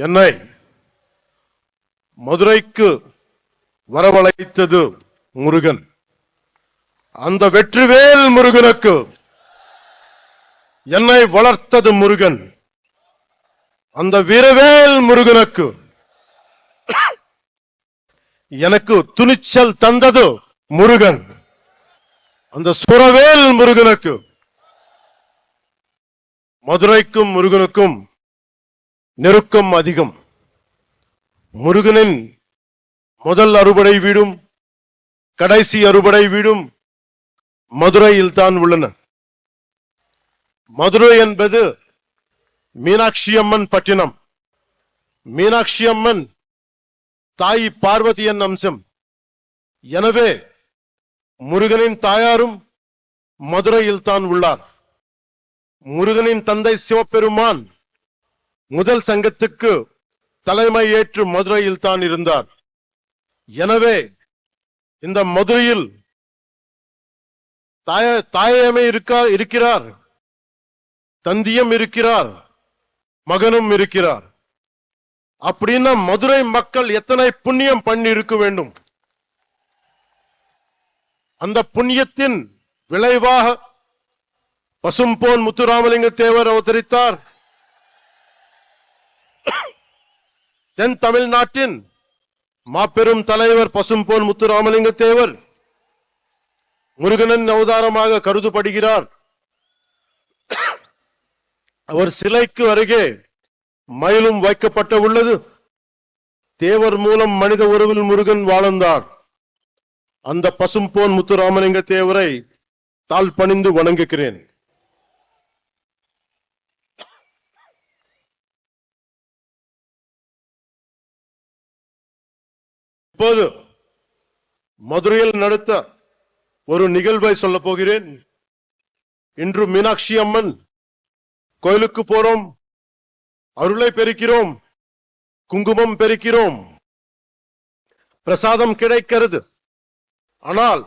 என்னை மதுரைக்கு வரவழைத்தது முருகன். அந்த வெற்றிவேல் முருகனுக்கு என்னை வளர்த்தது முருகன். அந்த வீரவேல் முருகனுக்கு எனக்கு துணிச்சல் தந்தது முருகன். அந்த சுரவேல் முருகனுக்கு மதுரைக்கும் முருகனுக்கும் நெருக்கம் அதிகம். முருகனின் முதல் அறுபடை வீடும் கடைசி அறுபடை வீடும் மதுரையில் தான் உள்ளன. மதுரை என்பது மீனாட்சி அம்மன் பட்டினம். மீனாட்சி அம்மன் தாய் பார்வதியின் அம்சம். எனவே முருகனின் தாயாரும் மதுரையில் தான் உள்ளார். முருகனின் தந்தை சிவபெருமான் முதல் சங்கத்துக்கு தலைமை ஏற்று மதுரையில் தான் இருந்தார். எனவே இந்த மதுரையில் தாயமே இருக்கிறார், தந்தியம் இருக்கிறார், மகனும் இருக்கிறார். அப்படின்னா மதுரை மக்கள் எத்தனை புண்ணியம் பண்ணி இருக்க வேண்டும். அந்த புண்ணியத்தின் விளைவாக பசும்பொன் முத்துராமலிங்க தேவர் அவதரித்தார். தென் தமிழ்நாட்டின் மாபெரும் தலைவர் பசும்பொன் முத்துராமலிங்க தேவர் முருகனின் அவதாரமாக கருதப்படுகிறார். அவர் சிலைக்கு அருகே மயிலும் வைக்கப்பட்ட உள்ளது. தேவர் மூலம் மனித உறவில் முருகன் வாழ்ந்தார். அந்த பசும்பொன் முத்துராமலிங்க தேவரை தாழ் பணிந்து வணங்குகிறேன். இப்போது மதுரையில் நடத்த ஒரு நிகழ்வை சொல்ல போகிறேன். இன்று மீனாட்சி அம்மன் கோயிலுக்கு போறோம், அருளை பெருக்கிறோம், குங்குமம் பெருக்கிறோம், பிரசாதம் கிடைக்கிறது. ஆனால்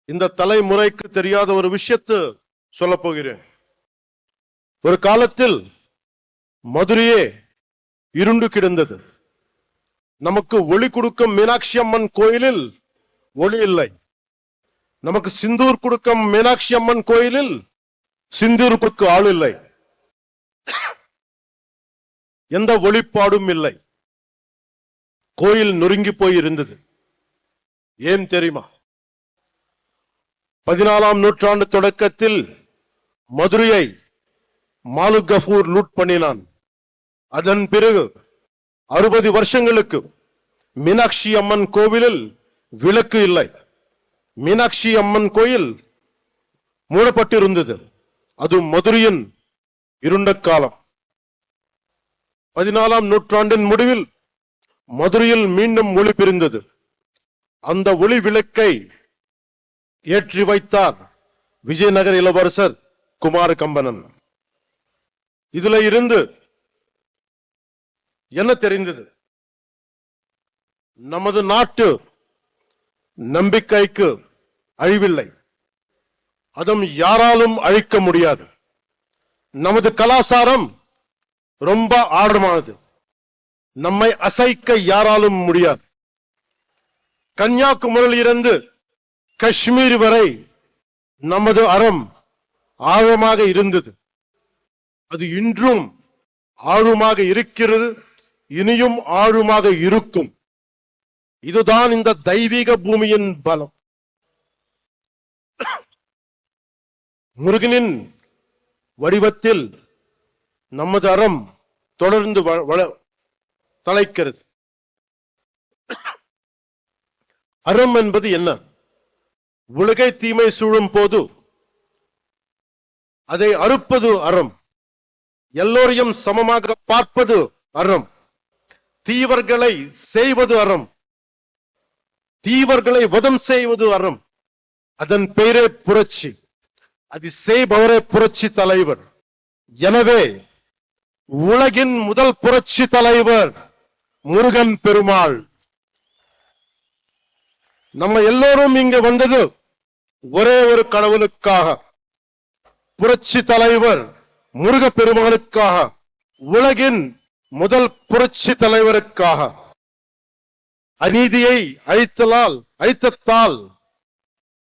இந்த தலைமுறைக்கு தெரியாத ஒரு விஷயத்தை சொல்ல போகிறேன். ஒரு காலத்தில் மதுரையே இருண்டு கிடந்தது. நமக்கு ஒளி கொடுக்கும் மீனாட்சி அம்மன் கோயிலில் ஒளி இல்லை. நமக்கு சிந்தூர் கொடுக்கும் மீனாட்சி அம்மன் கோயிலில் சிந்தூர் கொடுக்க ஆள் இல்லை. எந்த ஒளிப்பாடும் இல்லை. கோயில் நொறுங்கி போய் இருந்தது. ஏன் தெரியுமா? 14ஆம் நூற்றாண்டு தொடக்கத்தில் மதுரையை மாலிக் கஃபூர் லூட் பண்ணினான். அதன் பிறகு 60 வருஷங்களுக்கு மீனாட்சி அம்மன் கோவிலில் விளக்கு இல்லை. மீனாட்சி அம்மன் கோயில் மூடப்பட்டிருந்தது. அது மதுரையின் இருண்ட காலம். 14ஆம் நூற்றாண்டின் முடிவில் மதுரையில் மீண்டும் ஒளி பிரிந்தது. அந்த ஒளி விளக்கை ஏற்றி வைத்தார் விஜயநகர இளவரசர் குமார கம்பனன். இதுல இருந்து என்ன தெரிந்தது? நமது நாட்டு நம்பிக்கைக்கு அழிவில்லை. அதுவும் யாராலும் அழிக்க முடியாது. நமது கலாச்சாரம் ரொம்ப ஆழமானது. நம்மை அசைக்க யாராலும் முடியாது. கன்னியாகுமரியில் இருந்து காஷ்மீர் வரை நமது அறம் ஆழமாக இருந்தது. அது இன்றும் ஆழமாக இருக்கிறது, இனியும் ஆழமாக இருக்கும். இதுதான் இந்த தெய்வீக பூமியின் பலம். முருகனின் வடிவத்தில் நமது அறம் தொடர்ந்து தலைக்கிறது. அறம் என்பது என்ன? உலகை தீமை சூழும் போது அதை அறுப்பது அறம். எல்லோரையும் சமமாக பார்ப்பது அறம். தீவர்களை செய்வது அறம். தீவர்களை வதம் செய்வது அறம். அதன் பெயரே புரட்சி. அது செய்பவரே புரட்சி தலைவர். எனவே உலகின் முதல் புரட்சி தலைவர் முருகன் பெருமாள். நம்ம எல்லோரும் இங்க வந்தது ஒரே ஒரு கடவுளுக்காக, புரட்சி தலைவர் முருக பெருமானுக்காக. உலகின் முதல் புரட்சி தலைவருக்காக அநீதியை அழித்ததால்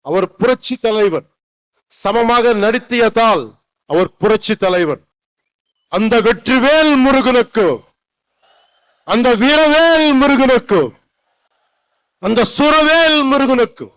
அவர் புரட்சி தலைவர், சமமாக நடத்தியதால் அவர் புரட்சி தலைவர். அந்த வெற்றிவேல் முருகனுக்கு, அந்த வீரவேல் முருகனுக்கு, அந்த சுரவேல் முருகனுக்கு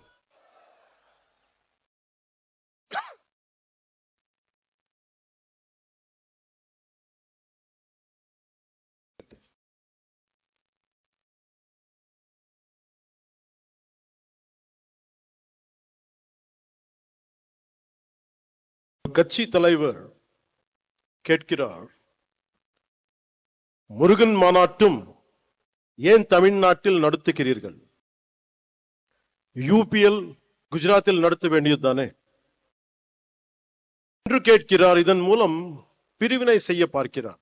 கட்சி தலைவர் கேட்கிறார், முருகன் மாநாட்டும் ஏன் தமிழ்நாட்டில் நடத்துகிறீர்கள்? யூபிஎல் குஜராத்தில் நடத்த வேண்டியதுதானே என்று கேட்கிறார். இதன் மூலம் பிரிவினை செய்ய பார்க்கிறார்.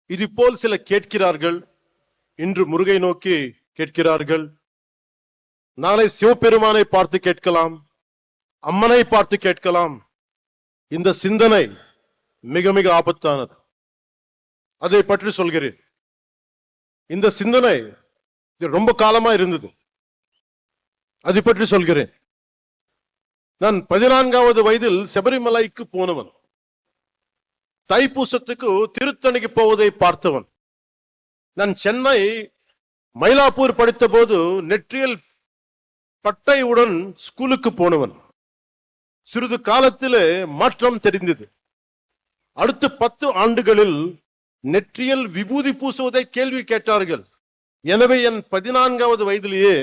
இது போல் சில கேட்கிறார்கள். இன்று முருகை நோக்கி கேட்கிறார்கள், நாளை சிவபெருமானை பார்த்து கேட்கலாம், அம்மனை பார்த்து கேட்கலாம். இந்த சிந்தனை மிக மிக ஆபத்தானது. அதை பற்றி சொல்கிறேன். இந்த சிந்தனை ரொம்ப காலமா இருந்தது. அதை பற்றி சொல்கிறேன். நான் 14வது வயதில் சபரிமலைக்கு போனவன். தைப்பூசத்துக்கு திருத்தணிக்கு போவதை பார்த்தவன். நான் சென்னை மயிலாப்பூர் படித்த போது நெற்றியல் பட்டையுடன் ஸ்கூலுக்கு போனவன். சிறிது காலத்திலே மாற்றம் தெரிந்தது. அடுத்த 10 ஆண்டுகளில் நெற்றியல் விபூதி பூசுவதை கேள்வி கேட்டார்கள். எனவே என் 14வது வயதிலேயே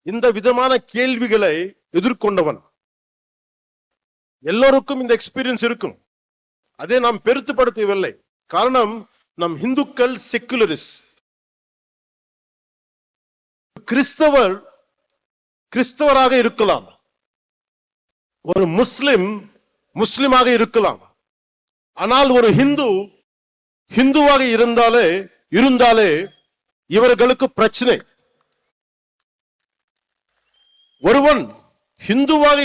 இந்த விதமான கேள்விகளை எதிர்கொண்டவன். எல்லோருக்கும் இந்த எக்ஸ்பீரியன்ஸ் இருக்கும். அதை நாம் பெருத்துப்படுத்தவில்லை. காரணம், நம் இந்துக்கள் செக்குலரிஸ்ட். கிறிஸ்தவராக இருக்கலாம், ஒரு முஸ்லிமாக இருக்கலாம். ஆனால் ஒரு ஹிந்துவாக இருந்தாலே இவர்களுக்கு பிரச்சனை. ஒருவன் ஹிந்துவாக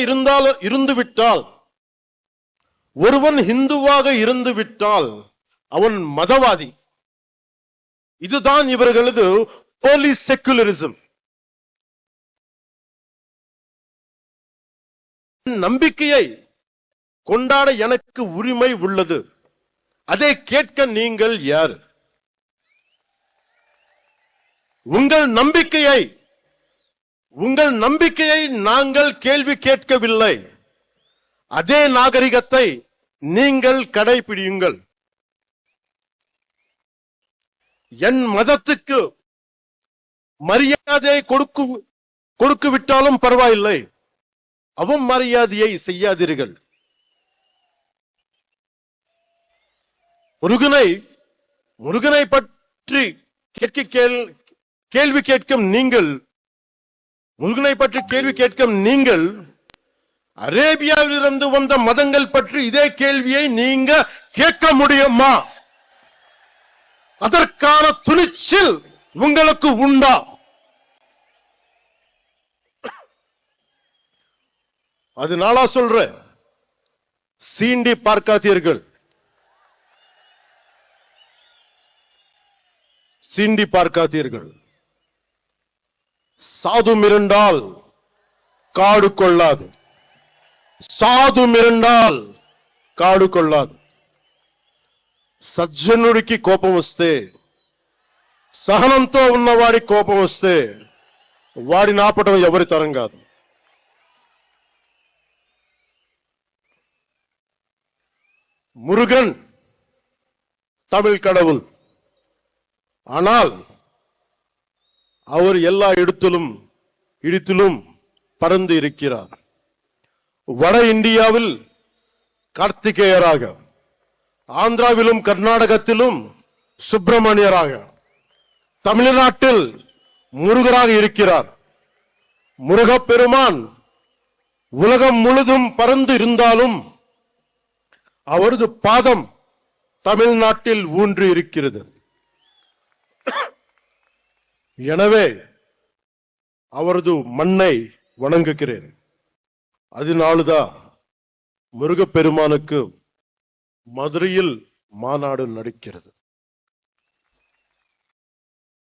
இருந்துவிட்டால் அவன் மதவாதி. இதுதான் இவர்களது போலி செக்குலரிசம். நம்பிக்கையை கொண்டாட எனக்கு உரிமை உள்ளது. அதை கேட்க நீங்கள் யார்? உங்கள் நம்பிக்கையை நாங்கள் கேள்வி கேட்கவில்லை. அதே நாகரிகத்தை நீங்கள் கடைபிடியுங்கள். என் மதத்துக்கு மரியாதை கொடுக்க விட்டாலும் பரவாயில்லை, அவமரியாதையை செய்யாதீர்கள். முருகனை பற்றி கேள்வி கேட்கும் நீங்கள் அரேபியாவில் இருந்து வந்த மதங்கள் பற்றி இதே கேள்வியை நீங்க கேட்க முடியுமா? அதற்கான துணிச்சல் உங்களுக்கு உண்டா? அதனால சொல்ற, சீண்டி பார்க்காதீர்கள். சாது மிரண்டால் காடு கொள்ளாது. సజ్జనుడికి కోపం వస్తే, సహనంతో ఉన్నవాడి కోపం వస్తే వాడిని ఆపటం ఎవరి తరం కాదు. முருகன் தமிழ் கடவுள். ஆனால் அவர் எல்லா இடத்திலும் பறந்து இருக்கிறார். வட இந்தியாவில் கார்த்திகேயராக, ஆந்திராவிலும் கர்நாடகத்திலும் சுப்பிரமணியராக, தமிழ்நாட்டில் முருகராக இருக்கிறார். முருகப்பெருமான் உலகம் முழுதும் பறந்து இருந்தாலும் அவரது பாதம் தமிழ்நாட்டில் ஊன்றி இருக்கிறது. எனவே அவரது மண்ணை வணங்குகிறேன். அதனால்தான் முருகப்பெருமானுக்கு மதுரையில் மாநாடு நடக்கிறது.